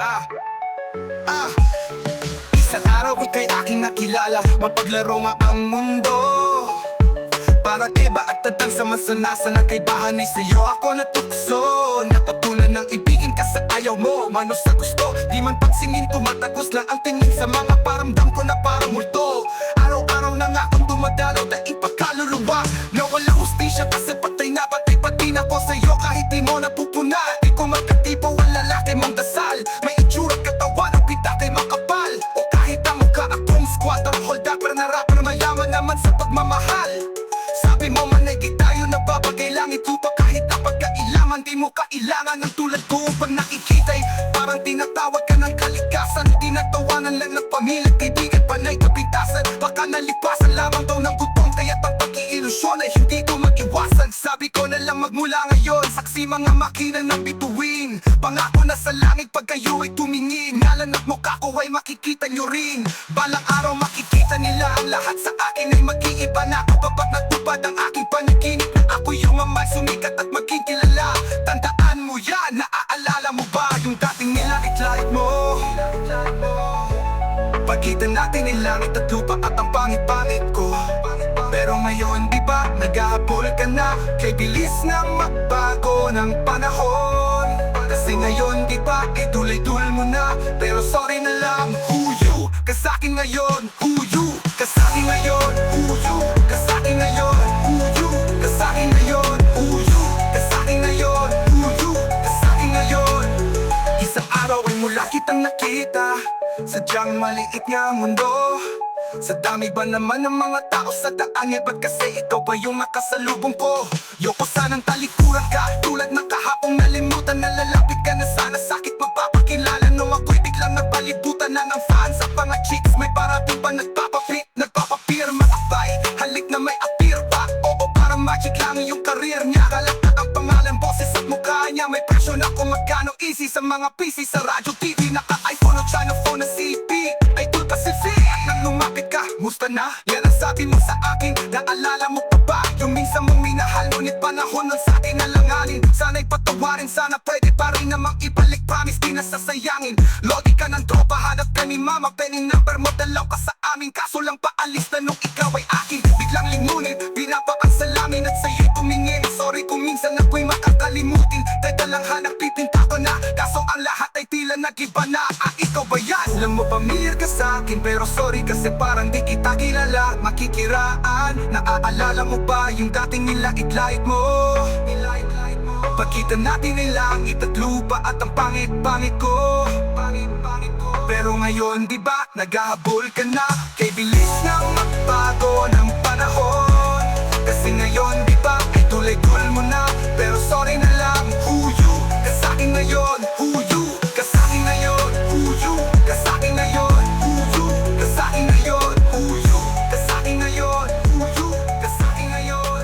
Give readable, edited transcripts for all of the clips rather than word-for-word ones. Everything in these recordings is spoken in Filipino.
Ah, ah Isang araw ika'y aking nakilala, mapaglaro nga ang mundo. Parang iba at tadang sa masanasan ng kaibahan ay sa'yo ako natukso. Natutunan ng ibigin ka sa ayaw mo, manos sa gusto. Di man pagsingin tumatagos lang ang tingin sa mga paramdam ko na parang multo. Araw-araw na nga akong dumadalaw dahil pagkaluluwa na walang hustisya kasi patay na patay pati na ko sa'yo kahit di mo napupuna. Di ko magkatipo ang lalaki mong dasal, may itsura katawan ang pita kay makapal. O kahit ang mukha akong squatter, hold up pero narapper mayaman naman sa pagmamahal. Sabi mo man ay di tayo nababagay, langit lupa kahit na pagkailangan. Di mo kailangan ng tulad ko upang nakikita'y parang tinatawag ka ng kalikasan. Tinatawanan lang ng pamilya, kaibigan, panay, kapitasan. Baka nalipasan lamang daw ng gutom, kaya't ang pag-iilusyon ay hindi ko mag-iwasan. Sabi ko na lang magmula ngayon, saksi mga makina ng bituin. Pangako na sa langit pag kayo ay tumingin, ngalan at mukha ko ay makikita nyo rin. Balang araw makikita nila ang lahat sa akin ay mag-iiba na ako. Babat natupad ang aking panaginip na ako yung amay sumikat at maging kilala. Tandaan mo yan, naaalala mo ba yung dating nilait-lait mo? Pagitan natin ang langit at lupa at ang pangit-pangit ko. Pero ngayon di ba nag-ahabol ka na, kay bilis na magbago ng panahon. Kasi ngayon di ba idul-idul mo na, pero sorry na lang, who you? Kasa'kin ngayon, who you? Kasa'kin ngayon, who you? Kasa'kin ngayon, who you? Kasa'kin ngayon, who you? Kasa'kin ngayon, who you? Kasa'kin ngayon. Isang araw ay mula kitang nakita, sadyang maliit nga ang mundo. Sa dami ba naman ng mga tao sa daan, ba't kasi ikaw ba yung nakasalubong ko? Yoko sanang talikuran ka, tulad ng kahapong nalimutan. Nalalapit ka na sana, sakit magpapakilala nung ako'y biglang napalibutan na ng fans. Sa mga chicks may parating pa nagpapapirma. Abay, halik na may appear pa, oo parang magic lang yung career niya. Kalakta ang pangalan, boses at mukha niya. May presyo na kung magkano easy sa mga PC, sa radyo, TV, naka-iPhone o China phone na CP. Ay tulpa si V, at nang lumapit ka, musta na? Yan ang sabi mo sa akin, naalala mo pa ba? Yung minsan mong minahal, ngunit panahon ng sa akin nalanganin. Sana'y patawarin, sana pwede pa rin namang ibalik. Promise di na sasayangin, lodi ka ng tropa, hanap ka ni mama. Penny number mo, dalaw ka sa amin, kaso lang paalis na nung ikaw ay akin. Biglang lingunin, binabaan sa langit at sa'yo'y tumingin. Sorry kung minsan ako'y makakalimutin, teka lang hanap pipinta ko na, kaso ang lahat ay tila nag-iba na. Ah, ikaw ba yan? Alam mo familiar ka sa'kin, pero sorry kasi parang di kita kilala. Makikiraan, naaalala mo ba yung dating nilait-lait mo? Pagkita natin ay langit at lupa at ang pangit-pangit ko. Pero ngayon di ba nag-ahabol ka na, kay bilis na magbago ng panahon. Kasi ngayon di ba ay tulay-tul mo na, pero sorry na lang, who you? Kasa'kin ngayon, who you? Kasa'kin ngayon, who you? Kasa'kin ngayon, who you? Kasa'kin ngayon, who you? Kasa'kin ngayon, who you? Kasa'kin ngayon.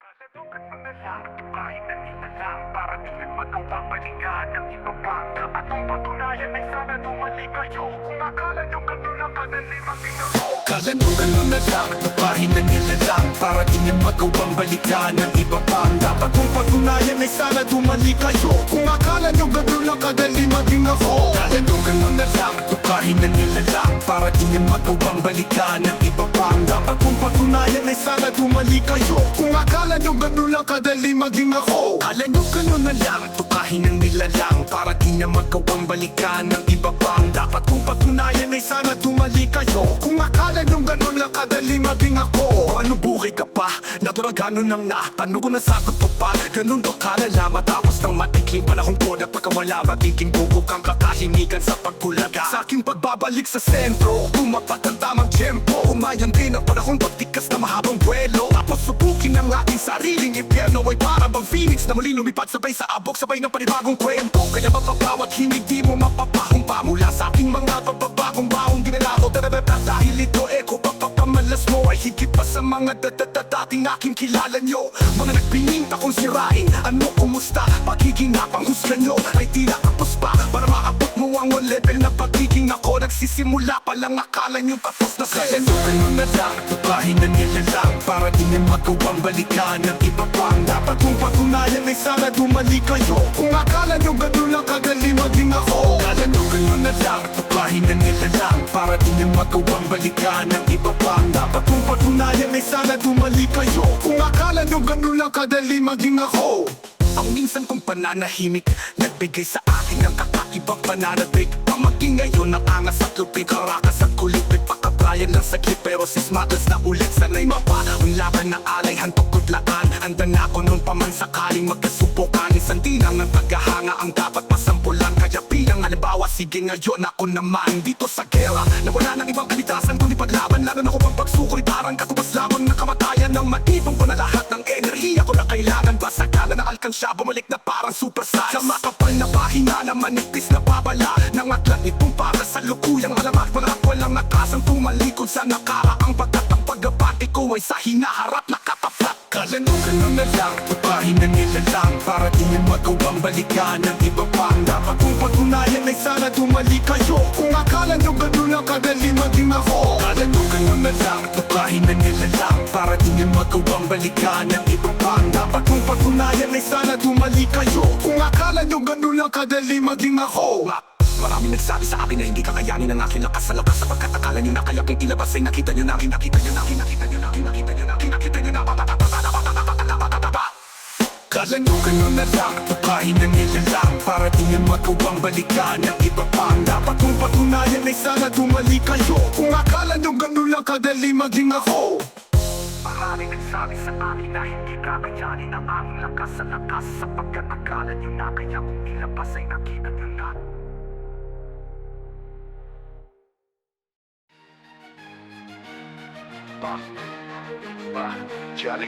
Kasalukan mo na lang, kahit nandito lang, para di nagmatang balikan ng iba pa. At ang patunayan ay sana dumali kayo, kung akala nyo ganun lang kadali magtinuro. Kasalukan na lang, tapahin na nila lang, para di niya magawang balikan ng iba pa. Dapat kong patunayan ay sana dumali kayo, kung akala nyo ganun lang kadali maging ako. Kasalukan na lang, tapahin na nila lang, para di niya magawang balikan ng iba pa. Dapat kong patunayan ay sana dumali kayo, kung akala nyo ganun lang kadali maging ako. Kala nyo ganun na lang, tukahin ng nila lang, para di niya magawang balikan ng iba pa. Dapat kong patunayan ay sana dumali kayo, kung akala nyo ganun lang kadali maging ako. Ano buhay ka pa? Natural ganun lang na, tanong ko na sagot mo pa. Ganun daw kalala, matapos ng matikling panahon ko na pagkawala, magiging bubog ang kakahinigan sa pagkulaga. Sa aking pagbabalik sa sentro, tumapat ang tamang tempo. Umayan din ang panahon pagtikas na mahabang buwelo. Tapos subukin ang aking sariling impyerno ay para bang phoenix na muli lumipad sabay sa abok, sabay ng panibagong kwento. Kaya mapapawat hinig di mo mapapahumpa mula sa aking mga pagbabagong baong ginalaho. Dahil ito eko, papapamalas mo ay higit pa sa mga dating aking kilala nyo. Mga nagpininta kong sirain, ano kumusta? Pagiging napanghusgan nyo ay tila kapos pa, para maabot mo ang level na pagiging ako. nagsisimula pa lang akala nyo tapos na sila. Ganun na lang, tubahin na nila lang para di nyo magawang balikan ng iba pang dapat kong patunayan ay sana dumali kayo. Kung akala nyo ganun lang kagaling maging ako, akala nyo ganun na lang, tubahin na nila lang para di nyo magawang balikan ng iba pang dapat kong patunayan ay sana dumali kayo. Kung akala nyo ganun lang kadali maging ako. Ang minsan kong pananahimik nagbigay sa akin ng kakaibang pananabik. Pamaging ngayon ang angas at lupig, karakas at kulipit, pakabayan lang saglit pero sismatas na ulit. Sanay mapa ang laban na alay, hantok kudlaan. Handa na ako noon pa man sakaling magkasubukan. Isang dinang ng paghahanga ang dapat masampulan. Kaya bilang halimbawa, sige ngayon ako naman dito sa gera na wala ng ibang kalitasan kundi paglaban. Lalo na ko pang pagsukoy parang katubas lamang ng kamatayan. Nang matipong ko na lahat ng enerhiya ko na kailangan. Basagala na alkansya, bumalik na parang super size. Sa makapal na pahina na manipis na babala ng atlat nitong para sa lukuyang alamat. Walang nakasang tumalikod sa nakaraang pagkat ang pagbabati ko ay sa hinaharap nakatapat. Ganun na lang, tubahin na nila lang para di nyo magawang balikan ng iba pang dapat kong patunayan ay sana dumali kayo. Kung akala nyo ganun lang kadali maging ako, ganun na lang, tubahin na nila lang para di nyo magawang balikan ng iba pang dapat kong patunayan ay sana dumali kayo. Kung akala nyo ganun lang kadali maging ako. Maraming nagsabi sa akin na hindi kakayanin ang aking lakas sa lakas sapagkat akala nyo na kaya aking ilabas ay nakita nyo na rin, nakita nyo na rin, nakita nyo na rin, nakita nyo na rin, nakita nyo na ganun na lang, tubahin na nila lang para di nyo magawang balikan ng iba pang dapat kong patunayan ay sana dumali kayo. Kung akala nyo ganun lang kadali maging ako. Maraming nagsabi sa akin na hindi kakayanin ang aming lakas sa lakas sapagkat akala nyo na kaya kung ilabas ay nakita nyo na. Jali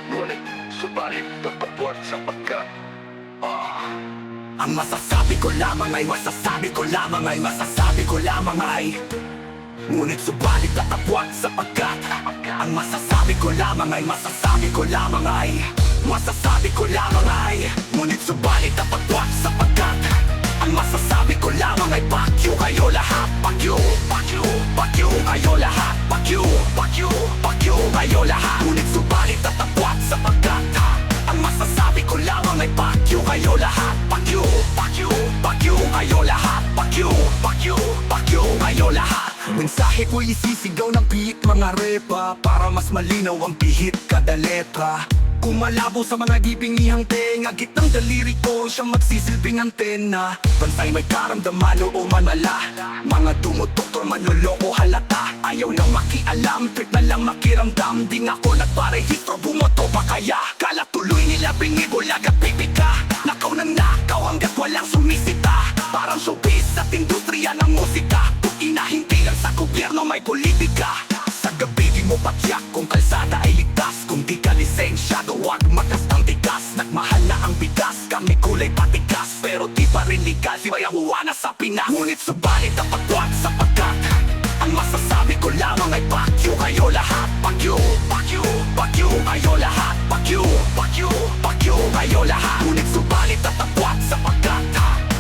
ngunit subalit nagpabuhat sapagkat ang masasabi ko lamang ay masasabi ko lamang ay masasabi ko lamang ay ngunit subalit tatapwat sapagkat ang masasabi ko lamang ay masasabi ko lamang ay masasabi ko lamang ay ngunit subalit tatapwat sapagkat ang masasabi ko lamang ay fuck you kayo lahat, fuck you, fuck you, fuck you kayo lahat, fuck you, fuck you, fuck you kayo lahat. Ngunit subalit tatapwat sapagkat ang masasabi ko lamang ay fuck you kayo lahat, fuck you, fuck you, fuck you kayo lahat, fuck you, fuck you, fuck you kayo lahat. Mensahe ko isisigaw ng pihit mga repa para mas malinaw ang pihit kada letra. Kung malabo sa mga gibingihang tenga, gitnang daliri ko siyang magsisilbing antena. Bantay may karamdaman o manala, mga dumudoktor manloloko halata. Ayaw nang makialam, trip na lang makiramdam. Di nga ako nagparehistro, bumoto pa kaya. Kala tuloy nila bingi, bulag at pipika. Nakaw ng nakaw hanggat walang sumisita. Parang showbiz at industriya ng musika. Ina hindi lang sa gobyerno may politika. Sa gabi di mo patyak kung kalsada ay ligtas. Kung di ka lisensyado wag magkastang tigas. Nagmahal na ang bigas, kami kulay patigas. Pero di pa rin legal, di bayamuwa na sa Pinas. Ngunit subalit ang pagwag sapagkat ang masasabi ko lamang ay fuck you kayo lahat, fuck you, fuck you, fuck you kayo lahat, fuck you, fuck you, fuck you kayo lahat. Ngunit subalit at pagwag sapagkat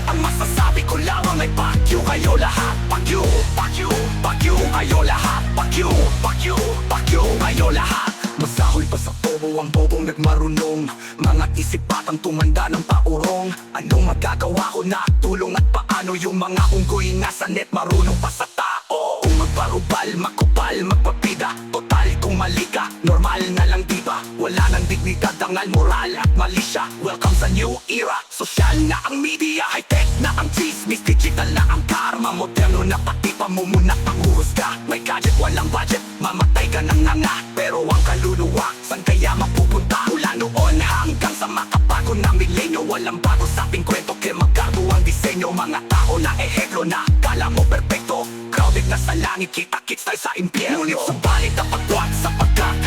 ang masasabi ko lamang ay fuck you kayo lahat, fuck you, fuck you, fuck you kayo lahat, fuck you, fuck you, fuck you kayo lahat. Masahoy pa sa tobo ang bobong nagmarunong, mga isip batang tumanda ng paurong. Anong magagawa ko na tulong at paano yung mga unggoy nasa net marunong pa sa tao. Kung magparubal, makupal, magpapida, total kung mali ka, normal na lang diba? Wala nang dignidad, dangal, moral at mali siya. Welcome sa new era, sosyal na ang media, high-tech na ang chismis, digital na ang karma, moderno na pati pamumunak, panguhusga. May gadget, walang budget, mamatay ka ng nanga. Pero ang kaluluwa, saan kaya mapupunta? Mula noon hanggang sa makabago na milenyo, walang bago sa ating kwento, kaya magkago ang disenyo. Mga tao na ehemplo na kala mo perfecto, crowded na sa langit, kita-kits tayo sa impyerno. Ngunit subalit ang pagwag sapagkat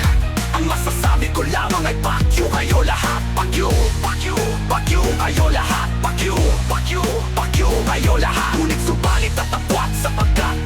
ang masasabi ko lamang ay fuck you kayo lahat, fuck you, fuck you, fuck you kayo lahat, fuck you, fuck you, fuck you kayo lahat. Ngunit subalit at pagwag sapagkat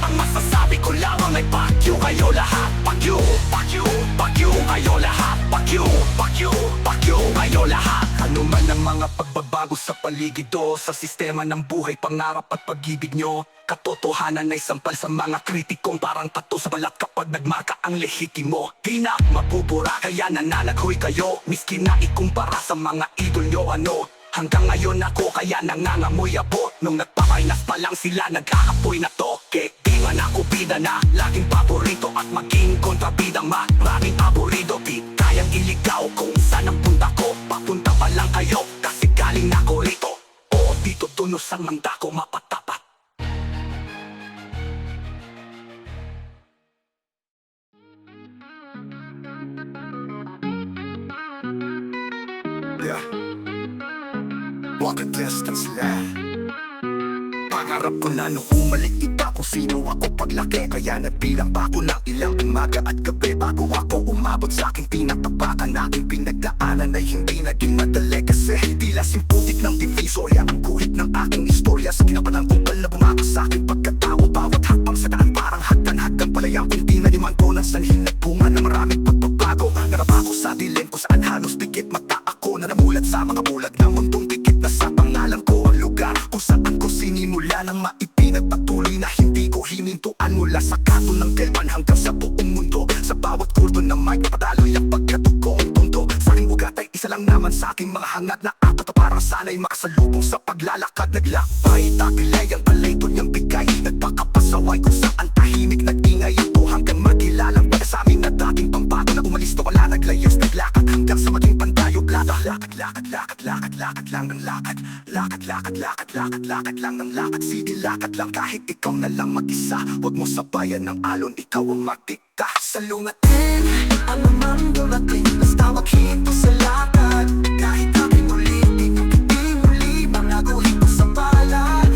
ang masasabi ko lamang ay fuck you kayo lahat, fuck you, fuck you, fuck you kayo lahat, fuck you, fuck you, fuck you kayo lahat. Ano man ang mga pagbabago sa paligid o sa sistema ng buhay, pangarap at pag-ibig nyo, katotohanan ay sampal sa mga kritikong parang tato sa balat kapag nagmarka ang lehitimo. Di na mapupura kaya nananaghoy kayo, miski na ikumpara sa mga idol nyo ano. Hanggang ngayon ako kaya nangangamoy abot, nung nagpapainas pa lang sila nagkakapoy na to. Di man ako bida na laging paborito at maging kontrabida, maraming aborido. Di kayang iligaw kung saan ang punta ko, papunta pa lang kayo kasi galing na ko rito. Oo, dito tunos ang manda ko mapatapat. Yeah. Bucket list ang sila. Pangarap ko na nung umalik iba kung sino ako paglaki, kaya nagbilang pa ako ng ilang umaga at gabi bago ako umabot sa aking pinatapakan. Aking pinagdaanan ay hindi naging madali kasi tila simputik ng divisorya ang guhit ng aking istorya. Sa kinapanang kupal na bumakas sa aking pagkatao, bawat hakbang sa daan parang hagdan-hagdan palayang kunti na liman ko ng sanhin nagpunga ng maraming pagbabago. Narapa ko sa dilim kung saan halos dikit mata ako na namulat sa mga bulag ng mundong dikit na sa pangalan ko ang lugar kung saan ko sinimula ng maipinagpatuloy na hindi ko hinintuan mula sa kato ng Delman hanggang sa buong mundo. Sa bawat kurdo ng mic napadaloy ang pagkatugong tondo. Sa aking ugat ay isa lang naman sa aking mga hangat na apat na para sana'y makasalubong sa paglalakad. Naglakbay, takilay ang talento niyang bigay, nagpakapasaway kung saan tahimik nag-ingay ako hanggang magilalang pala sa amin na dating pambago na umalis na wala naglayas. Naglakad hanggang sa maging pandayog lada. Lakad, lakad, lakad, lakad, lakad lang ng lakad. Lakad, lakad, lakad, lakad, lakad lang ng lakad. Sige, lakad lang kahit ikaw na lang mag-isa. Huwag mo sabayan ng alon, ikaw ang magdikta. Salungatin ang namang dumating, basta maghinto sa lakad. Kahit aking ulitin, hindi muli mga guhit ko sa palad.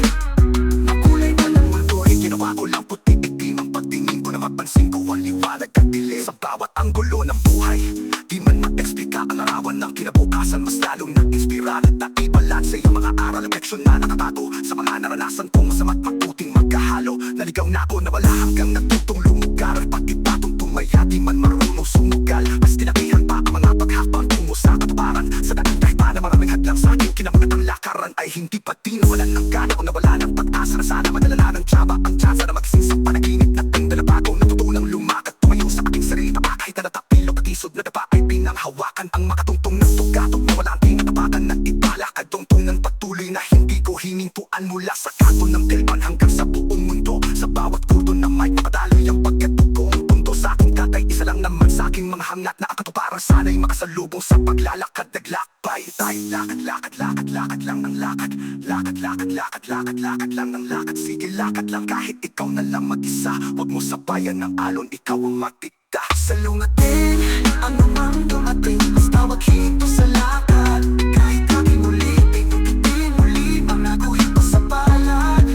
Makulay na ng mundo ay ginawa ko lang puti itim ang pagtingin ko na mapansin ko ang liwanag at dilim. Sa bawat anggulo ng buhay, di man mag-eksplika ang arawan ng kinabukasan, mas lalong na-inspira at naibalanse ang mga aral at leksyon na nakatato sa mga naranasan kong masama't mabuting magkahalo. Naligaw na ako na wala hanggang natutong lumugar at pag-ibatong tumaya di man marunong sumugal. Mas tinakihan pa ang mga paghapang tungo sa katuparan. Sa daan kahit pa na maraming hadlang sa aking kinamulat ang lakaran ay hindi pa di nawalan ng gana o nawala ng pag-asa na sana madala na ng tsaba ang tsansa na magising sa panaginip nating dalabagong natutunang lumakad tumayo sa aking sarili pa kahit na natapilo patisod na dapa ay pinanghawakan ang makatungtong ng tugatog na wala ang tinatapakan na ibalakad tungtungan patuloy na hindi ko hinintuan mula sa kato ng Delman hanggang sa buong mundo. Sa bawat kurdo ng mic napadaloy ang pagkatugong tondo. Sa aking katay isa lang naman sa aking mga hangat na akatuparan sana'y makasalubong sa paglalakad. Naglakbay tayo, lakad, lakad, lakad, lakad lang ng lakad. Lakad, lakad, lakad, lakad, lakad lang ng lakad. Sige, lakad lang kahit ikaw na lang mag-isa. Huwag mo sabayan ng alon, ikaw ang magdikta. Salungatin ang namang dumating, basta maghinto sa lakad. Kahit aking ulitin, hindi muli mga guhit ko sa palad.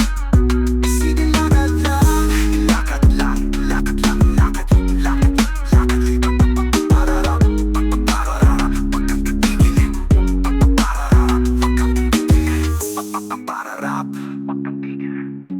Sige, lakad lang, lakad lang, lakad lang, lakad, lakad, lakad. Pagpapararap, pagpapararap, wag kang titigil. Pagpapararap, wag kang titigil. Pagpapararap, wag kang titigil.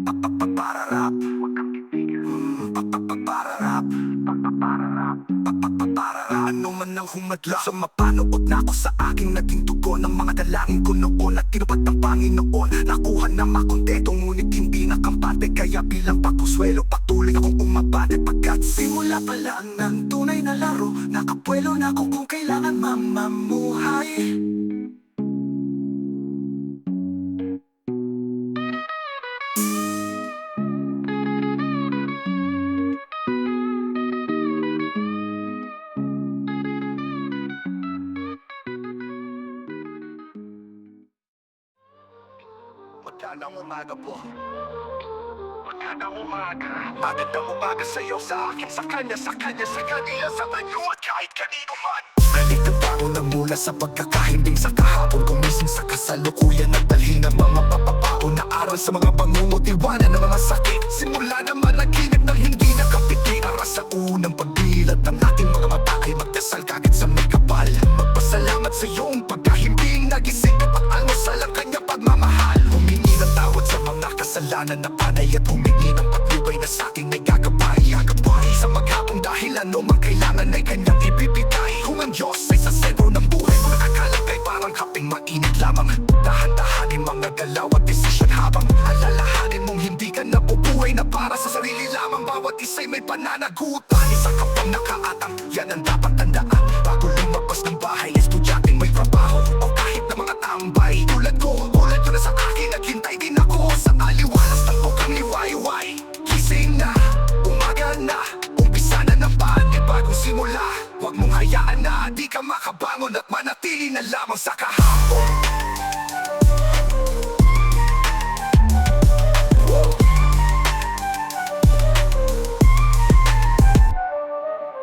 Pagpapararap, wag kang titigil. Pagpapararap, pagpapararap, pagpapararap. Ano man ang humadla sa mapanood na ako sa aking naging tugon ng mga dalangin ko noon at tinupad ng Panginoon. Nakuha na makontento ngunit hindi nakampante, kaya bilang pakuswelo patuloy akong umabate pagkat simula pa lang ng tunay na laro. Nakapwelo na ako kung kailangan mamamuhay. Magandang umaga po. Magandang umaga. Magandang umaga sa'yo, sa akin, sa kanya, sa kanya, sa kanila, sa tayo at kahit kanino man. Balik ang tao na mula sa pagkakahimbing sa kahapon, gumising sa kasalukuyan at dalhin ng mga papapao na aral sa mga pangungutiwanan ng mga sakit. Simula naman ang ginip ng hindi nakapiti para sa unang pagbilat ng ating mga mata ay magdasal kagad sa may kapal. Magpasalamat sa iyong pagkahimbing, nagising at almusal ang kanya pagmamahal. Humingi ng tawad sa mga kasalanan na panay at humingi ng paglubay na sa aking may gagabay. Sa maghapong dahil ano mang kailangan ay kanyang ibibigay. Kung ang Diyos ay sa sentro ng buhay mo, nakakalagay parang kaping pananagutan. Isa ka pang nakaatang, yan ang dapat tandaan. Bago lumabas ng bahay, estudyanteng may trabaho o kahit na mga tambay tulad ko na sa akin, naghintay din ako sa aliwalas ng bukang liwayway. Gising na, umaga na, umpisa na ng bagong simula. Huwag mong hayaan na di ka makabangon at manatili na lamang sa kahapon.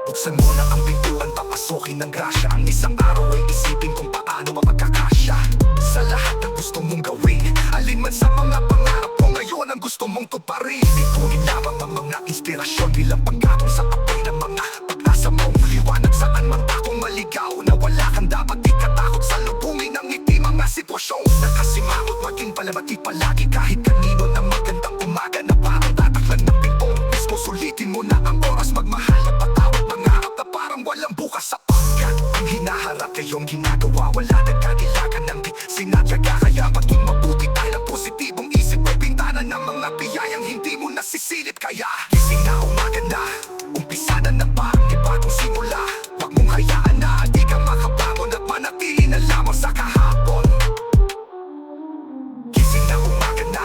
Buksan mo na ang pintuan, papasokin ng grasya. Ang isang araw ay isipin kung paano mapagkakasya sa lahat ng gusto mong gawin. Alin man sa mga pangarap mo ngayon ang gusto mong tuparin. Ipunin lamang ang mga inspirasyon bilang panggatong sa apoy ng mga pag-asa mong liwanag. Saan man takong maligaw na wala kang dapat ikatakot sa lubungin ng ngiti. Mga sitwasyong nakasimangot, maging palamati palagi kahit kanino na magandang umaga na parang tataklan ng pingpong. Mismo sulitin mo na ang oras, magmahal at patawad mga na parang walang bukas sapagkat ang hinaharap kayong ginagawa. Wala nagkadilagan ng di sinadyaga, kaya maging mabuti tayo ng positibong isip. May bintana ng mga biyayang hindi mo nasisilip. Kaya gising na, umaga na, umpisa na ng bagong simula. Huwag mong hayaan na di ka makabangon at manatili na lamang sa kahapon. Gising na, umaga na,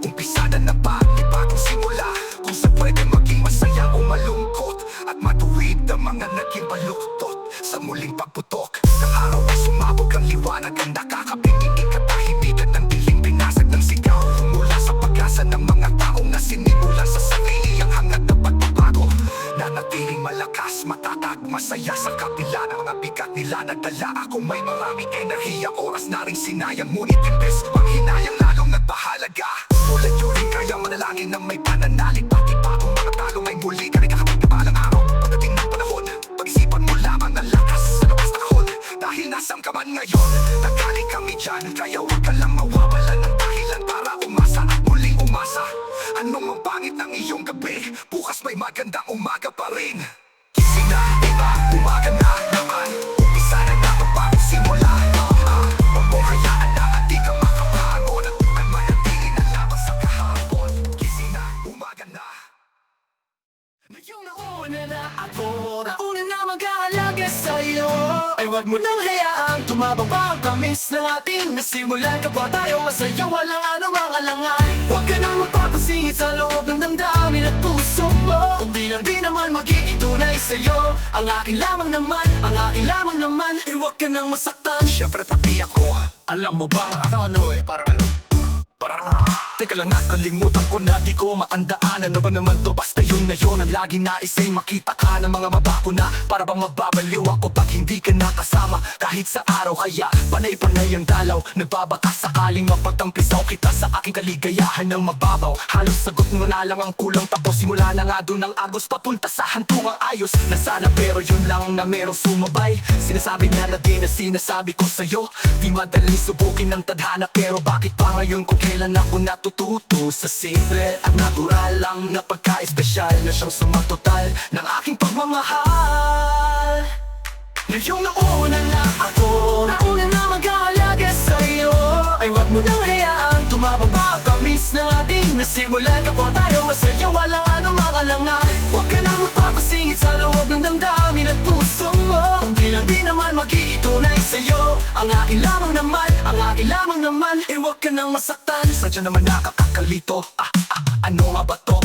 umpisa na ng bagong simula. Kung sa pwede maging masaya o malungkot at matuwid ang mga naging baluktot. Sa muling pagputok ng araw ay sumabog ang liwanag, ang nakakapingin katahimikan ng dilim, pinasag ng sigaw mula sa pag-asa ng mga taong na sinimulan sa sarili ang hangad na pagbabago. Nanatiling malakas, matatag, masaya sa kapila ng mga bigat nila nagdala. Ako may maraming enerhiya, oras na rin sinayang, ngunit imbes panghinayang lalong nagpahalaga. Tulad yun rin kaya manalangin na may pananalig, pati pa kung mga talong ay muli ka rin kakapit na balang araw. Pagdating ng panahon, pag-isipan mo lamang ang lakas sa labas na kahon. Dahil nasaan ka man ngayon, nagaling kami dyan, kaya huwag ka lang mawawala ng dahilan para umasa at muling umasa. Anong mang pangit ng iyong gabi, bukas may magandang umaga pa rin. Gising na, diba? Umaga na naman, umpisa na naman bagong simula. Huwag mong hayaan na at di ka makabangon at manatili na lamang sa kahapon. Gising na, umaga na. Ngayong nauna na ako, nauna na mag-aalaga sa'yo, ay wag mo nang hayaang tumabang pa ang tamis ng ating nasimulan. Kapwa tayo masaya, walang anumang alangan. Huwag ka nang magpapasingit sa loob ng damdamin at puso mo. Kung di lang di naman magiging tunay sa'yo, ang akin lamang naman, ang akin lamang naman. Eh huwag ka nang masaktan. Siyempre pati ako, Alam mo ba, ano parang teka lang, nakalimutan ko na di ko matandaan. Ano ba naman to, basta yun na yun ang laging nais ay makita ka ng mga mata ko na para bang mababaliw ako pag hindi ka nakasama. Kahit sa araw kaya panay-panay ang dalaw, nagbabakas sakaling mapagtampisaw kita sa aking kaligayahan ng mababaw. Halos sagot mo na lang ang kulang, tapos simula na nga dun ang agos papunta sa hantungang ayos na sana. Pero yun lang na merong sumabay, sinasabi na din na sinasabi ko sa'yo. Di madaling subukin ng tadhana, pero bakit pa ngayon kung kailan ako natututo sa simple at natural lang na pagka-espesyal na siyang sumatotal ng aking pagmamahal. Ngayong nauna na ako, nauna na mag-aalaga sa'yo, ay wag mo nang hayaang tumabang pa ang tamis ng ating nasimulan. Kapwa tayo masaya, walang anumang alangan. Huwag ka nang magpapasingit sa loob ng damdamin at puso mo. Kung di lang di naman magiging tunay sa'yo, ang akin lamang naman, ang akin lamang naman. Eh huwag ka nang masaktan. sadya naman nakakakalito. Ano nga ba to?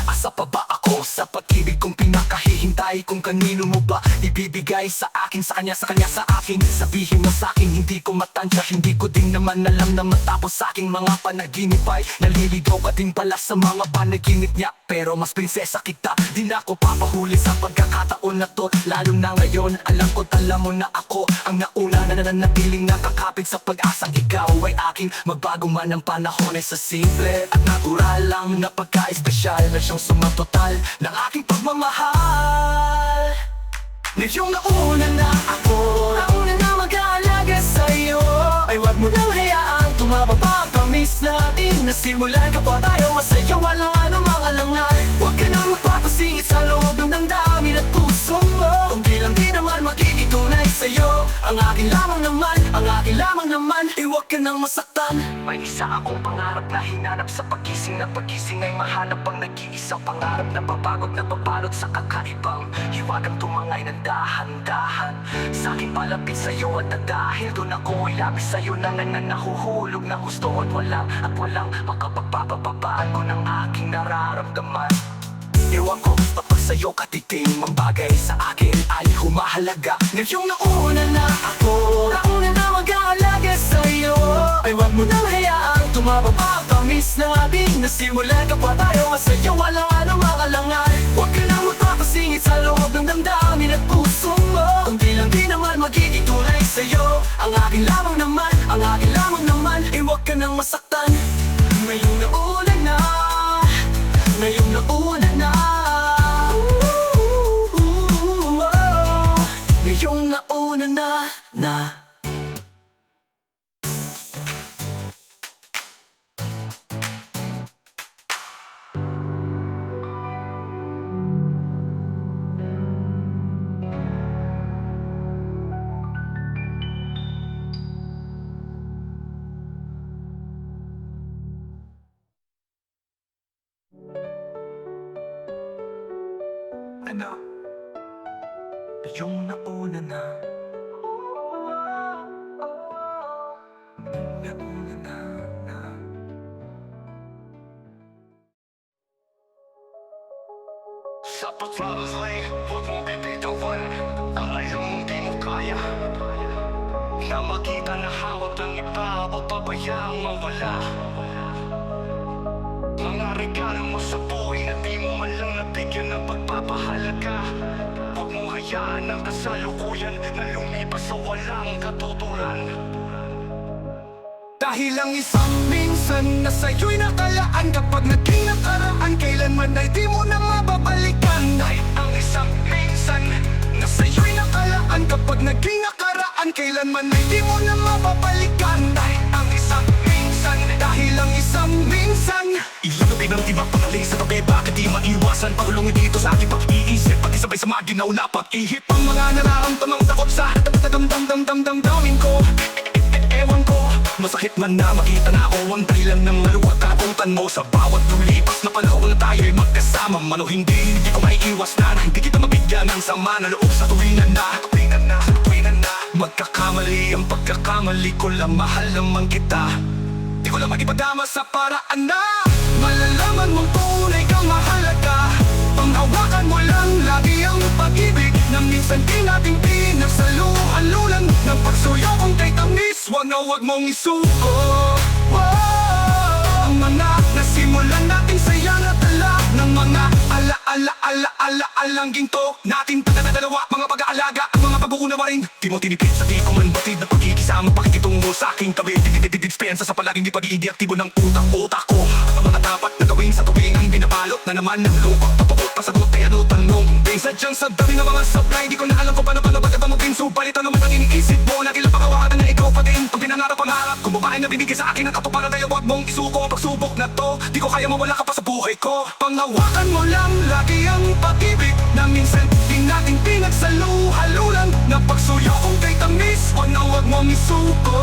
Asa pa ba ako sa pag-ibig kong pinakahihintay? Kung kanino mo ba ibibigay sa akin, sa kanya sa akin? Sabihin mo sa akin, hindi ko matansya, hindi ko din naman alam na matapos sa aking mga panaginip ay naliligaw ka din pala sa mga panaginip niya. Pero mas prinsesa kita, di na ako papahuli sa pagkakataon na to. Lalo na ngayon, alam ko alam mo na ako ang nauna na nananatiling nakakapit sa pag-asang ikaw ay aking magbago man ang panahon ay sa simple at natural lang na pagka-espesyal na siyang sumatotal ng aking pagmamahal. Ngayong nauna na ako, nauna na mag-aalaga sa'yo, ay wag mo nang hayaang tumabang pa ang tamis natin. Nasimulan kapwa tayo masaya, walang anumang alangan. Huwag ka nang magpapasingit sa loob ng damdamin at puso mo. Kung di lang di naman magiging tunay sa'yo, ang akin lamang naman, ang akin lamang naman, iwag ka nang masaktan. May isa akong pangarap na hinanap sa pagising na pagising ay mahanap ang nag-iisang pangarap na papagod na pabalot sa kakaibang hiwagang tumangay ng dahan-dahan. Sa akin palapit sa'yo at dahil doon ako ay labis sa'yo na nahuhulog ng gusto at walang makapagpapababago ng aking nararamdaman. Ewan ko kapag sa'yo katiting ang bagay sa akin ay humahalaga. Ngayong nauna na ako, nauna na mag-aalaga sa'yo, ay wag mo nang hayaang tumababa tamis na ating nasimulan. Kapwa tayo masaya, walang anumang alangan. Huwag ka nang magpapasingit sa loob ng damdamin at puso mo. Kundi lang di naman magiging tunay sa'yo. Ang akin lamang naman, ang akin lamang naman, ay wag ka nang masaktan. Ngayong nauna na, ngayong nauna na, ngayong nauna na. Ano? Yung nauna na. Nauna na. Sa paglalay, huwag mong bibitawan ang ayaw mong di mo kaya. Na makita na hawak ng iba o pabayaang mawala. Mga regalo mo sa buhay na di mo man lang nabigyan ng pagpapahalaga. Huwag mong hayaan ang kasalukuyan na lumipas sa walang katuturan. Dahil ang isang minsan na sa'yo'y nakalaan, kapag naging nakaraan, kailanman ay di mo na mababalikan. Dahil ang isang minsan Na sa'yo'y nakalaan, kapag naging nakaraan, kailanman ay di mo na mababalikan. Dahil ang isang minsan Dahil ang isang minsan Ilunod ng tibak pangaling sa tabi, bakit di maiwasan? Pagulungin dito sa aking pag-iisip, pati sabay sa mga ginaw na pag-ihip. ang mga nararamdamang takot sa damdamin ko. Ewan ko, Masakit man na makita na ako ang dahilan ng naluwag kapuntan mo. Sa bawat lumipas na panahon na tayo'y magkasama man o hindi ko maiiwas na hindi kita mabigyan ng sama na loob sa tuwingan na magkakamali ang pagkakamali ko lang, mahal naman kita. di ko lang magipadama sa paraan na malalaman mong tunay kang mahalaga. Panghawakan mo lang lagi ang pag-ibig na minsan di natin pinagsaluhan-lulan ng pagsuyo kong kay tamis, wag mong isuko. Ang mga nasimulan natin saya na tala ng mga alalang ginto natin pagdadalawa, mga pag-aalaga at mga pag-uunawa rin. Di mo tinipid sa di ko man batid na pagkikisama, pakikitungo sa aking tabi. Dispensa sa palaging di pag-iidi aktibo ng utak ko. Ang mga dapat na gawin sa tuwing ang binabalot na naman ng lupang papakot pasagot kaya ano tanong. Sadyang sa dami ng mga supply, di ko na alam kung paano bakit ba magpinso. Balit ano man ang iniisip mo, nagilang pakawatan na ikaw pa din. Pag pinangarap ang harap, kung babae na binigay sa akin ang katuparan tayo, wag mong isuko ang pagsubok na to. Di ko kaya mawala ka pa sa buhay ko. Panghawakan mo lang lagi ang pag-ibig na minsan di natin pinagsaluhan-lulan ng pagsuyo kong kay tamis, wag mong isuko.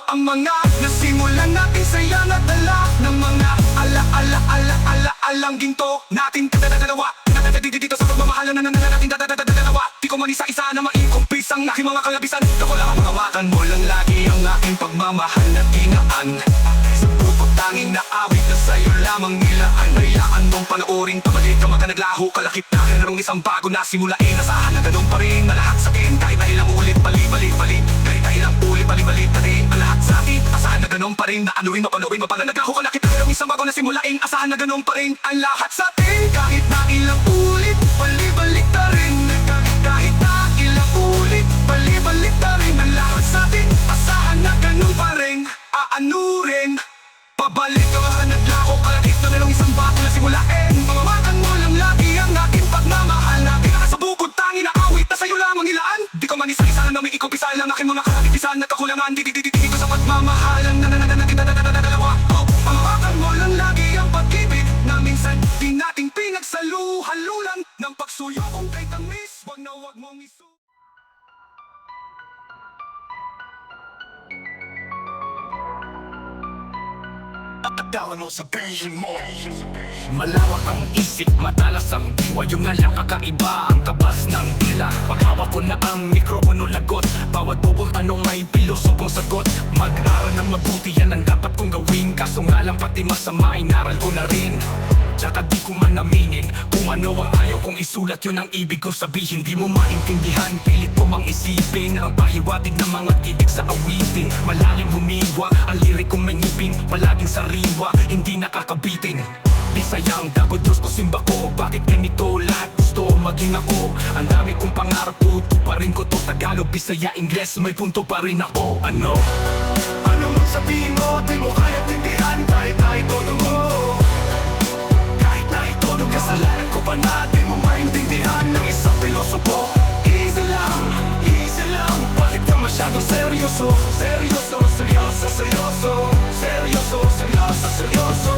Ang mga nasimulan natin saya na dala ng mga alang ginto natin kadadalawa dito sa pagmamahalan na natin dadadalawa. Di ko man isa-isa na maikumpis ang aking mga kalabisan. Ako lang ang hawakan mo lang lagi ang aking pagmamahal na tinaan. Sa pupot tanging na awit na sa'yo lamang nilaan. Hayaan mong panoorin, pabalik ka naglaho kalakip na narong isang bago na simulain. Asahan na ganun pa rin na lahat sa akin, kahit na ilang ulit bali-bali. Kahit na ilang ulit bali-bali pa rin ang lahat sa akin. Asahan na ganun pa rin na anuin mapanoorin mapananagaho kalakip na narong isang bago na simulain. Asahan na ganun pa rin ang lahat sa atin, kahit na ilang ulit bali-balik na rin. Kahit na ilang ulit bali-balik na rin ang lahat sa atin. Asahan na ganun pa rin, aanurin. Pabalik ka naglaho kalakip na narong isang bago na simulain. Mamamakan mo lang lagi ang aking pagmamahal na sa bukod tangi na awit na sa'yo lamang ilaan. Di ko man isa-isa na may ikumpisa lang aking mga kakakipisan at kakulangan. Di ko sa pagmamahalan na mamamakan mo lang lagi ang pag-ibig na minsan di nating pinagsaluhan-lulan ng pagsuyo kong kay tamis, wag mong isu. Pagdaan mo sabihin mo Malawak ang isip, matalas ang diwa Yung ngalang kakaiba, ang tabas ng dila Paghawak ko na ang mikropono lagot Bawat bubong tanong may pilosopong sagot Mag-aral ng mabuti, yan ang dapat kong gawin Kaso nga lang pati masama, inaral ko na rin Tsaka di ko man aminin Kung ano ang ayaw kong isulat, yun ang ibig ko sabihin Di mo maintindihan, pilit ko mang isipin Ang pahiwatig ng mga titik sa awitin Malalim humiwa, ang lirik kong may ngipin Palaging sariwa, hindi nakakabitin Bisaya ang dagot, Diyos ko simba ko Bakit ganito lahat gusto maging ako Ang dami kong pangarap, tutuparin ko to Tagalog, Bisaya, Ingles, may punto pa rin ako Ano? Ano man sabihin mo, di mo kaya tindihan Kahit na itono mo Kasalanan ko pa na di mo maintindihan ng isang pilosopo Easy lang, bakit ka masyadong seryoso? Seryoso, seryoso, seryoso Seryoso, seryoso, seryoso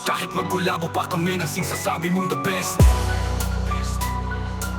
Kahit magulabo pa kami nang singsasabi mong the best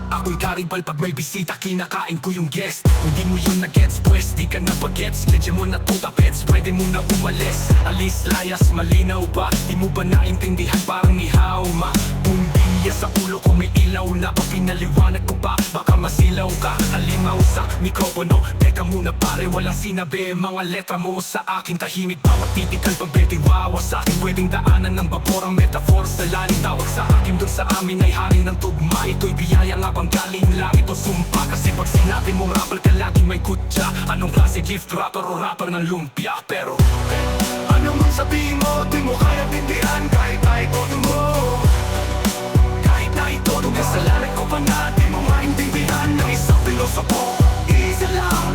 Ako'y karibal pag may bisita, kinakain ko yung guest Hindi mo yun na-gets, pues di ka na bagets Legend mo na tuta pets, pwede mo na umalis Alis, layas, malinaw ba? Di mo ba naintindihan parang ni Hauma? Bumbiya sa ulo ko may ilaw na Pag pinaliwanag ko pa, baka masilaw ka Alimaw sa mikropono, teka muna pare Walang sinabi, mga letra mo sa akin Tahimik bawat titikal pag betiwawa sa akin Pwedeng daanan ng babor ang metaphor Sa lalim tawag sa akin, dun sa amin ay hari ng tugma Ito'y biyaya nga bang galing lang ito sumpa Kasi pag sinabi mo rapper ka lagi may kutya Anong klase gift rapper o rapper ng lumpia Pero ano man sabihin mo di mo kaya tindihan Kahit na itono mo Kahit na itono kasalanan ko pa na Di mo maintindihan ng isang pilosopo Easy lang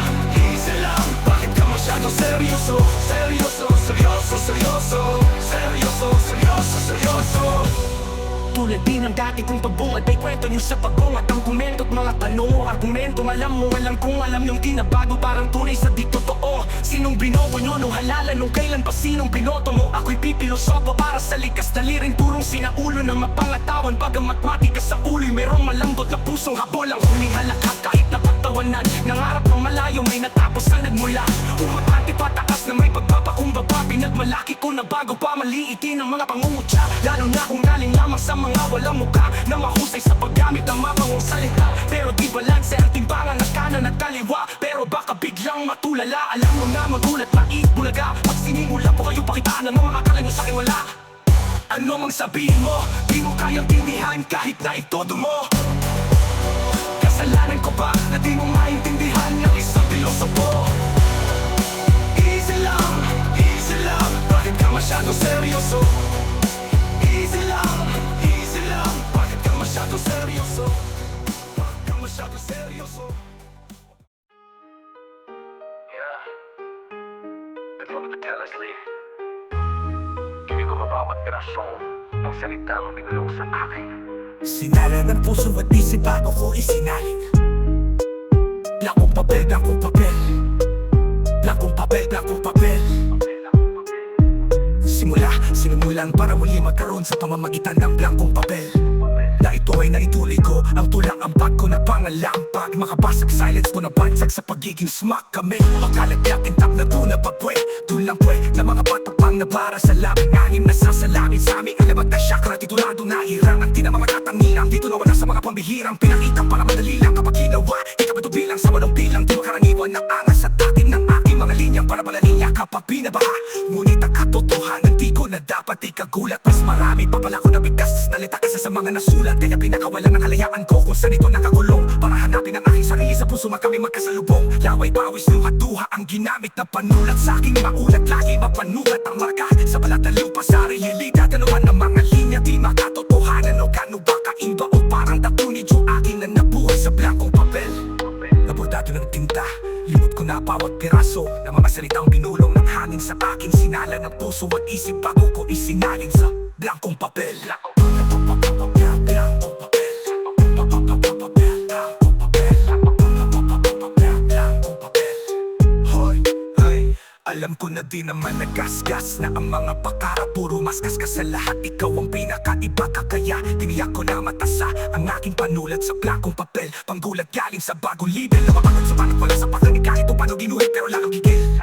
Bakit ka masyadong seryoso? Seryoso, seryoso, seryoso Seryoso, seryoso, seryoso Tulad din ng dati kong pagbungad ay kwento niyo sa pagbungad Ang komento at mga tanong o argumento Alam mo, alam kung alam yung di na bago Parang tunay sa di totoo Sinong binobo nyo nung halalan nung kailan pa sinong binoto mo Ako'y pipilosopo para sa likas dalirin Turong sinaulo ng mapangatawan Pag ang matmatika sa ulo'y merong malambot na pusong habol Ang huling halakhat kahit napagtawanan Nangarap ng malayo may natapos ka nagmula Umatati pataas na may pagpapakumbaba Pinagmalaki ko na bago pa maliitin ang mga pangungutya Lalo na kung galing lamang sa mga walang muka Na mahusay sa paggamit ng mapangong salita Pero di balanse ang timbangan ng kanan at kaliwa Pero baka biglang matulala Alam mo na magulat, maibulaga Pag sinimula po kayo pakitaan ng mga akala nyo sa'kin wala Ano mang sabihin mo, di mo kayang tindihan kahit na itodo mo Kasalanan ko ba na di mo maintindihan ng isang pilosopo Easy lang, bakit ka masyadong seryoso? Easy lang, bakit ka masyadong seryoso? Bakit ka masyadong seryoso? Yeah, ito ang pagkalasli Ibig ko ba bawat pirasong ang salita mo binulong sa akin Sinala ng puso at isip bago ko isinalin Blakong papel, blakong papel Blakong papel, blakong papel Sinimulan para muli magkaroon sa pamamagitan ng blankong papel Na ito ay naituloy ko ang tulang ambag ko na pangalampag Makabasag silence ko na bansag sa pagiging smack kami Pagkalagyakin tap na tuna pagpwe Tulang pwe na mga batapang na para sa labing Anim na sasalangin sa aming alabat na syakra Titulado na hirang at di na mamatatangilang Dito na wala sa mga pambihirang pinakitang para madali lang Kapag ginawa, ikabato bilang sa walong bilang Di makaraniwan ng angas at atin ng aking mga linyang Para malalinya kapag binabaha Ngunit ang katotohanan di ko na dapat ikagulat Mas marami pa pala ko nabigkas Nalita kasi sa mga nasulat Kaya pinakawalan ng kalayaan ko kung saan ito nakakulong Para hanapin ang aking sarili sa puso kami magkasalubong Laway bawis ng hatuha ang ginamit na panulat Sa aking maulat lagi mapanulat ang marka Sa balat na lupa sa realidad Ano man ang mga linya di makatotohanan O kano ba kaiba o parang datunid yung akin na nabuhay sa blankong papel Nabordado ng tinta Limot ko na bawat piraso Na mga salitang binulong ng hangin sa aking sinala ng puso at isip bago ko isinalin sa blankong papel Alam ko na di naman nagasgas na ang mga pakara Puro maskas ka sa lahat, ikaw ang pinakaiba ka Kaya tiniyak ko na matasa ang aking panulat sa blankong papel Panggulat galing sa bagong libel Na mapagod sa panat wala sa pagkanig kahit o paano ginuhit pero lalong gigil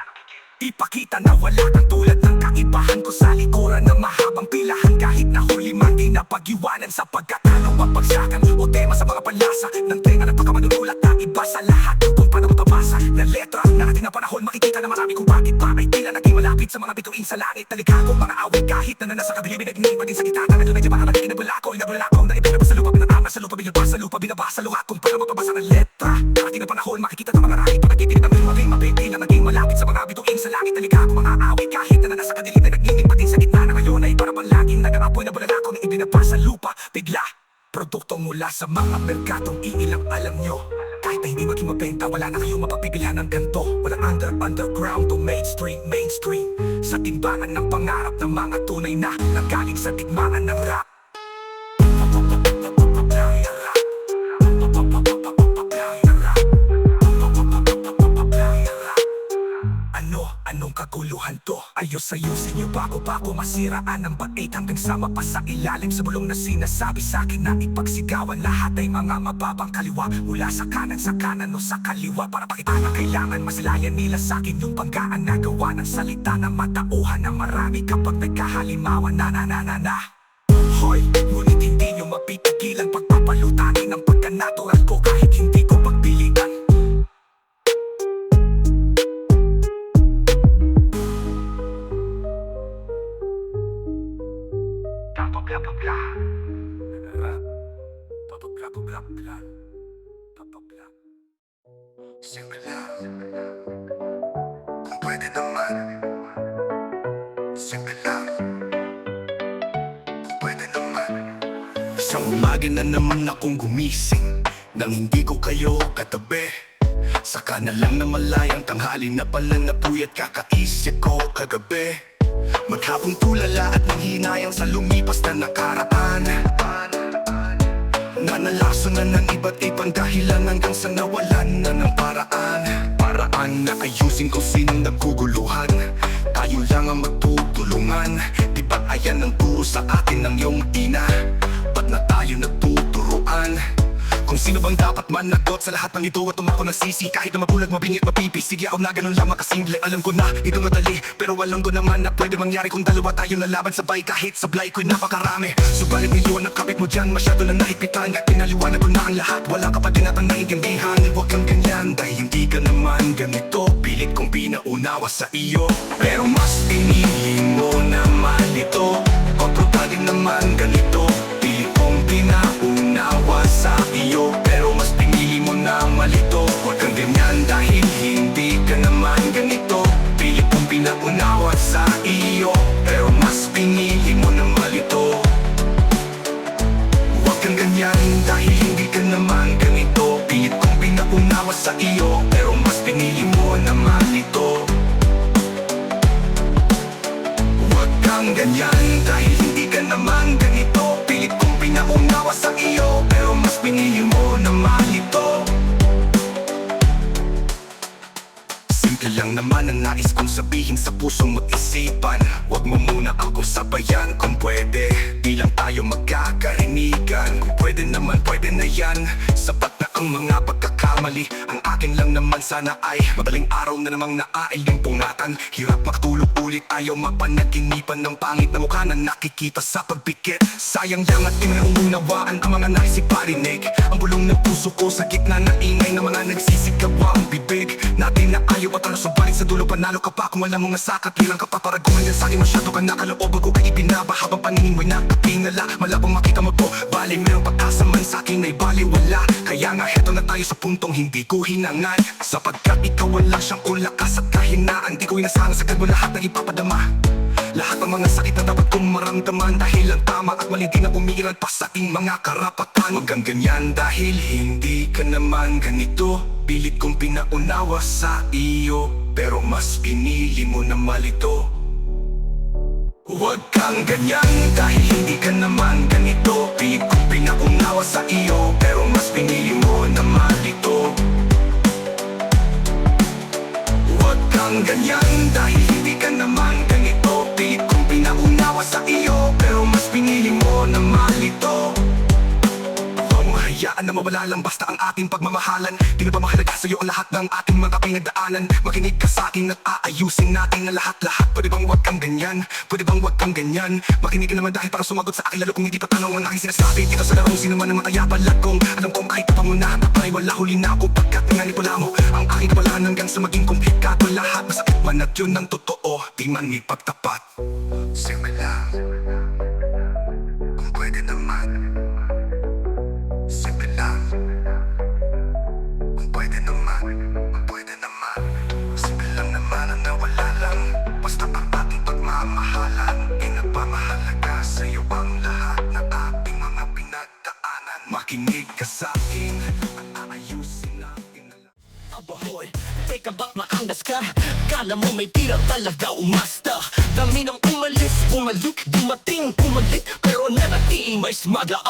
Ipakita na wala kang tulad ng kaibahan ko sa likuran ng mahabang pilahan. Kahit na huli man di napag-iwanan sapagkat anong mapagsakan o tema sa mga panlasa ng tenga ng pagkamanunulat na iba sa lahat. Kung paano matabasa na letra na ating na panahon, makikita na marami kung bakit pa ay tila naging malapit sa mga bituin sa langit. Talikakong mga awit kahit na nasa kabilibin nagning maging sa gitana na doon ay mga natin kinabalakaw na ibinabas sa lupa, pinatama sa lupa, binabas sa lupa, binabasa luha. Kung paano mapabasa ng letra na ating na panahon, makikita na mga rahit pa nagtitinit ang maging mabiti na naging malapit sa mga bituin sa langit. Talikakong mga awit kahit na nasa kabilibin nagning maging sa gitna na ngayon ay para bang laging nag-aapoy na bulalakaw na ibinabasa sa lupa. Bigla produkto mula sa mga merkatong iilang alam nyo. Kahit na hindi maging mabenta, wala na kayong mapagpipilian ng ganto. Walang underground to mainstream. Sa timbangan ng pangarap ng mga tunay na nanggaling sa digmaan ng rap. Anong kaguluhan to? Ayos-ayusin niyo bago masiraan ng bait hanggang sa mapasa ilalim sa bulong na sinasabi sa akin na ipagsigawan. Lahat ay mga mababang kaliwa mula sa kanan o sa kaliwa para pakita na kailangan masilayan nila sa akin yung banggaan na gawa ng salita na matauhan ng marami kapag nagkahalimawan na. Hoy, ngunit hindi niyo mapipigilan pagpapalutanin ng pagkanatural ko kahit hindi ko pagpilitan. Simple lang. Kung pwede naman. Simple lang. Kung pwede naman. Isang umaga na naman akong gumising nang hindi ko kayo katabi. Saka na lang na malayang tanghali na pala napuyat kakaisip ko kagabi. Maghapong tulala at nanghinayang sa lumipas na nakaraan. Nanalason na ng iba't ibang dahilan hanggang sa nawalan na ng Paraan na ayusin kung sinong naguguluhan. Tayo lang ang magtutulungan. Di ba ayan ang turo sa atin ng iyong ina? Ba't na tayo nagtuturuan? Kung sino bang dapat managot sa lahat ng ito at tumako ng sisi. Kahit na mabulag, mabingit, mapipis. Sige ako na ganun lang makasimple. Alam ko na ito madali, pero walang ko naman na pwede mangyari kung dalawa tayo lalaban sabay. Kahit sablay ko'y napakarami. Subalit milyon ang kapit mo dyan, masyado na nahipitan. Pinaliwanag ko na ang lahat, wala ka pa din at ang naiintindihan. Huwag kang ganyan, dahil hindi ka naman ganito. Pilit kong pinaunawa sa iyo, pero mas pinili mo naman ito. Kontrata din naman ganito. Pilit kong pinaunawa sa iyo, pero mas pinili mo na malito. Huwag kang ganyan dahil hindi ka naman ganito. Pilit kong pinaunawa sa iyo, pero mas pinili mo na malito. Huwag kang ganyan dahil hindi ka naman ganito. Pilit kong pinaunawa sa iyo, pero mas pinili mo na malito. Huwag kang ganyan dahil hindi ka naman ganito. Pilit kong pinaunawa sa iyo, pero mas pinili mo na malito. Simple lang naman ang nais kong sabihin sa pusong mo't isipan. Huwag mo muna ako sabayan kung pwede. Di lang tayo magkakarinigan. Kung pwede naman, pwede na yan. Sapat na ang mga pagkakamali. Ang akin lang naman sana ay madaling araw na namang naalimpungatan. Hirap makatulog ulit, ayaw mapanaginipan ng pangit na mukha na nakikita sa pagpikit. Sayang lang at inaunawaan ang mga naisip parinig. Ang bulong ng puso ko sa gitna ng ingay ng mga nagsisigawa ang bibig natin na ayaw at subalit sa dulo panalo ka pa kung wala mga sakat. Ilang ka pa para gumanyan sa'kin, masyado ka nakaloob. Bago ka ibinaba habang paningin mo'y nakatingala. Malabang makita mo to, bali merong pag-asa man sa'kin ay baliwala. Kaya nga heto na tayo sa puntong hindi ko hinangad. Sapagkat ikaw wala siyang lakas at kahinaan. Di ko inasahan sagad mo lahat na ipapadama. Lahat ng mga sakit na dapat kong maramdaman. Dahil ang tama at mali di na umiiral pa sa ating mga karapatan. Huwag kang ganyan dahil hindi ka naman ganito. Pilit kong pinaunawa sa iyo, pero mas pinili mo na malito. Huwag kang ganyan dahil hindi ka naman ganito. Pilit kong pinaunawa sa iyo, pero mas pinili mo na malito. Huwag kang ganyan dahil hindi ka naman ganito. Pilit kong pinaunawa sa iyo, pero mas pinili mo na malito. Huwag mo hayaan na na mawala lang basta ang ating pagmamahalan. Di na ba mahalaga sa'yo ang lahat ng ating mga pinagdaanan? Makinig ka sa'kin at aayusin natin ang lahat-lahat. Pwede bang wag kang ganyan? Pwede bang wag kang ganyan? Makinig ka naman dahil para sumagot sa akin, lalo kung hindi pa tanong ang aking sinasabi. Dito sa larong sino man ang mataya palagong, alam kong kahit papangunahan na pa'y wala, huli na ako pagkat nanganipula mo ang aking kapalaan hanggang sa maging komplikado lahat. Masakit man at yun ang totoo, di man ipagtapat. Simple lang, kung pwede naman. Simple lang, kung pwede naman. Kung pwede naman. Simple lang naman ang nawala lang, basta ang ating pagmamahalan. Pinagpamahalaga sa'yo ang lahat ng ating mga pinagdaanan. Makinig ka sa'kin at aayusin natin ang lahat. Abahoy, teka ba't maangas ka? Kala mo may tira talaga umasta. Dami nang umalis, bumalik, dumating, pumalik, pero narating may smaga.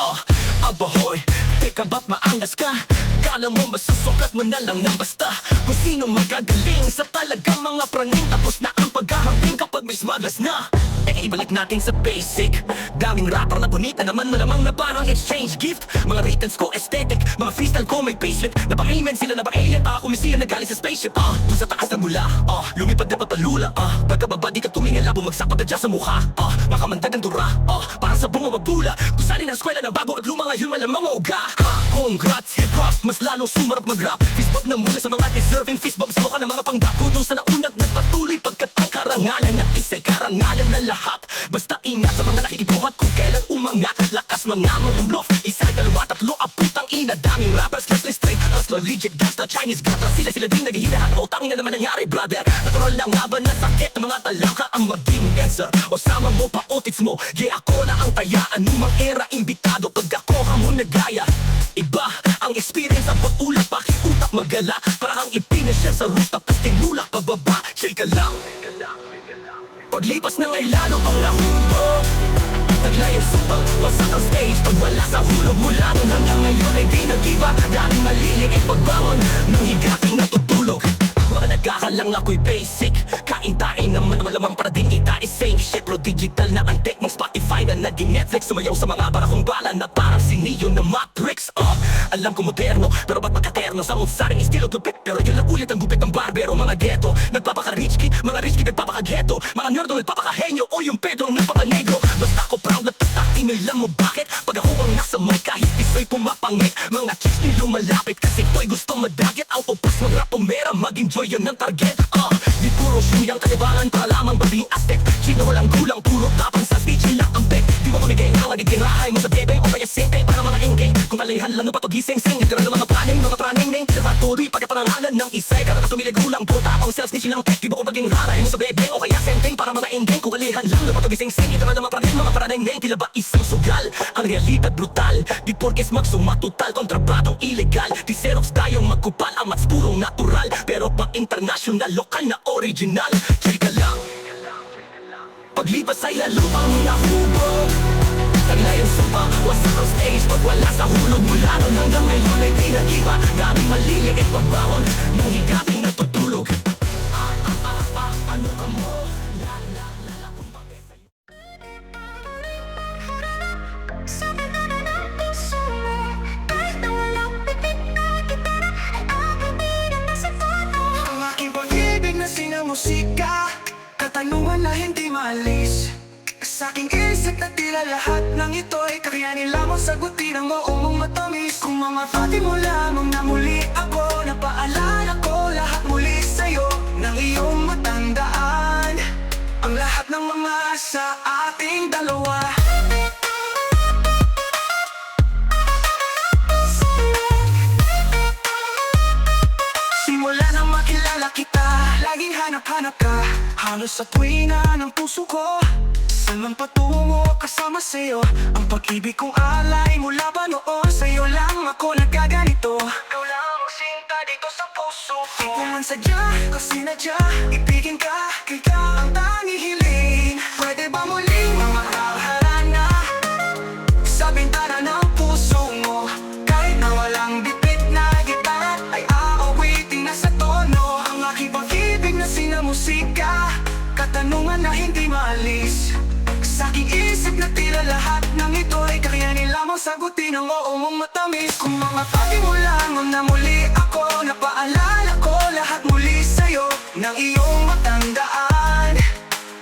Abahoy, teka ba't maangas ka? Kala mo masusukat mo na lang ng basta. Kung sino magagaling sa talagang mga praning, tapos na ang paghahambing kapag may smagas na. Ibalik natin sa basic. Daming rapper na bonita naman, malamang na parang exchange gift. Mga writtens ko aesthetic, mga freestyle ko may payslip. Napa-amen sila, napa-alien pa ako, misiya na galing sa spaceship. Dun sa taas na mula, lumipad na papalula. Pagkababa di ka tumingala, bumagsak pagkadya sa mukha. Makamandag ang dura, parang sa bumabagula. Kusalin ang eskwela na bago at luma, ngayon malamang mauga. Congrats, hip-hop, mas lalong sumarap mag-rap. Fistbump na mula sa mga deserving fistbump sa mukha ng mga panggako. Dun sa naunat nagpatuloy pagkat ang karangalan at isa'y karangalan na lahat. Basta ingat sa mga nakikibuhat kung kailan umangat. Lakas mga marunok, isa, dalawa, tatlo, aputang ina. Daming rappers, let's straight, us legit gangsta, Chinese gata. Sila din naghihinahat, tangin na naman nangyari brother. Natural lang nga ba na sakit ng mga talangka ang maging answer? O sama mo pa otits mo, yeah ako na ang taya. Anumang era, imbitado pag ako hamon na gaya. Iba ang experience, ang pag-ulak, pakiutak magala. Parang ipinasya sa rooftop, tas tinulak pababa. Chill ka lang. Paglipas ng ay lalo pang nahubog. Naglayang supang, wasak ang stage. Pag wala sa hulog mula nun hanggang ngayon ay di nag-iba. Daming maliligit pagbangon nung higating natutulog. Mga nagkakalang ako'y basic. Kain-tain naman malamang para din kita is same shit. Pro digital na ang tech ng Spotify na naging Netflix. Sumayaw sa mga barakong bala na parang si Neo na Matrix. Alam ko moderno, pero ba't magkaterno sa unsaring estilo tupit? Pero yun lang ulit ang gupit ng barbero. Mga ghetto, nagpapaka-rich kid. Mga rich kid nagpapaka-ghetto. Mga nerdo nagpapaka-henyo. O yung Pedro nagpapaka-negro. Basta ako proud na tataktin nila mo bakit? Pag ako ang nasa mic kahit iso'y pumapangit. Mga chicks ni lumalapit kasi to'y gusto madagit. Autopass ng rap pumera, mag-enjoy yun ng target. Di puro siyang kalibangan para lamang babing astek. Chino walang gulang, puro tapang sa speech lang ang bek. Di mo kumigay ang nagiging rahay mo sa bebe o kaya sente para mga engay. Kung alayhan lang ng patugising-sing, itira ng mga praning ning. Patuloy pagkapanangalan ng isay, karang tumilig gulang, puro tapang self-snitch lang tech. Di mo kumaging rahay mo sa bebe o kaya sente para mga engay. Kung alayhan lang ng patugising-sing, itira ng mga praning ning. Tila ba isang sugal, ang realidad brutal. Di porkes magsumatutal, kontrabadong illegal. Di Xerox tayong magkupal, ang mats purong natural. Pero pang international, lokal na original. Chill ka lang. Paglipas ay lalo pang nahubog. Taglayang supa, wasak ang stage. Pag wala sa hulog mula nun hanggang ngayon ay di nag-iba. Daming maliligit pagbangon nung higating natutulog. Ano ka mo? La kung bakit sa'yo. Sabi ka na ng puso mo, kahit na walang pitik na gitara, ay aking bilang nasa tono. Ang aking pag-ibig na sinamusika, katanungan na hindi maalis. Sa aking isip na tila lahat ng ito ay kakayanin lamang sagutin ang mong matamis. Kung mamafati mo lamang na muli ako, napaalala ko lahat muli sa'yo ng iyong matandaan. Ang lahat ng mga sa ating dalawa. Simula nang makilala kita, laging hanap-hanap ka. Halos sa tuwina ng puso ko, saan man patungo kasama sa'yo. Ang pag-ibig kong alay mula pa noon, sa'yo lang ako nagkaganito. Ikaw lang ang sinta dito sa puso ko. Di ko man sadya, kasi nadya, ibigin ka, kita ang tanging hiling. Pwede ba muling mamaharana sa bintana ng puso mo? Kahit na walang bipit na gitara, ay aawitin na sa tono. Ang aking pag-ibig na sinamusika, katanungan na hindi maalis. Sa aking isip na tila lahat ng ito ay kakayanin lamang sagutin ang oo mong matamis. Kung mga pati mo lang na muli ako, napaalala ko lahat muli sa'yo ng iyong matandaan,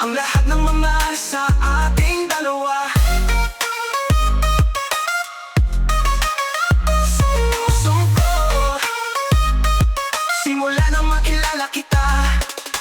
ang lahat ng mga sa ating dalawa. Pusong ko, simula nang makilala kita,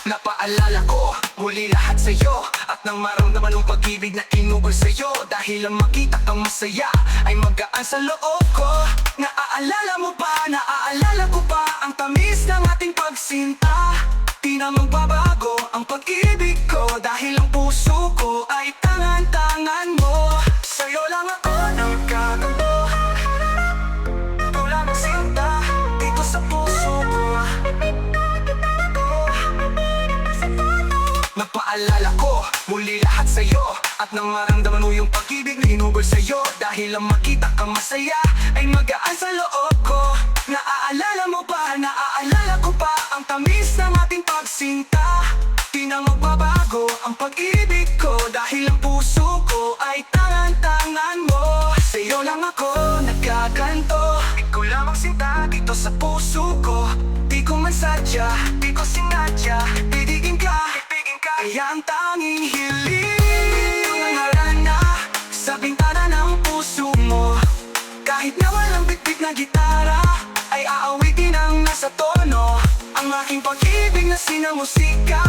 napaalala ko muli lahat sa'yo, at nang maramdaman ng pag-ibig na inugol sa'yo. Dahil ang makita kang masaya ay magaan sa loob ko. Naaalala mo ba, naaalala ko pa ang tamis ng ating pagsinta. Di na magbabago ang pag-ibig ko, dahil ang puso ko ay tangan-tangan mo. Sa'yo lang ako nagkagulo, tulad ng sinta dito sa puso ko. Napaalala ko muli lahat sa'yo, at nang maramdaman mo yung pag-ibig na hinugol sa'yo. Dahil ang makita kang masaya ay magaan sa loob ko. Naaalala mo ba, naaalala ko pa ang tamis ng ating pagsinta. Di na magbabago ang pag-ibig ko, dahil ang puso ko ay tangan-tangan mo. Sa'yo lang ako nagkaganto, ikaw lamang sinta dito sa puso ko. Di ko man sadya, di ko sinadya, ibigin ka, kaya ang tanging hiling nangaran na sa bintana ng puso mo. Kahit na walang bitbit na gitara, ay aawitin ang nasa tono. Ang aking pag-ibig na sinamusika,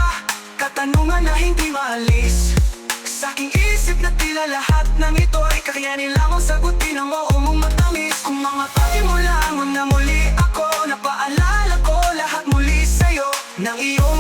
katanungan na hindi maalis sa aking isip, na tila lahat ng ito ay kakayanin lamang sagutin ang oo mong matamis. Kung mga pati mo lang na muli ako, napaalala ko lahat muli sa'yo ng iyong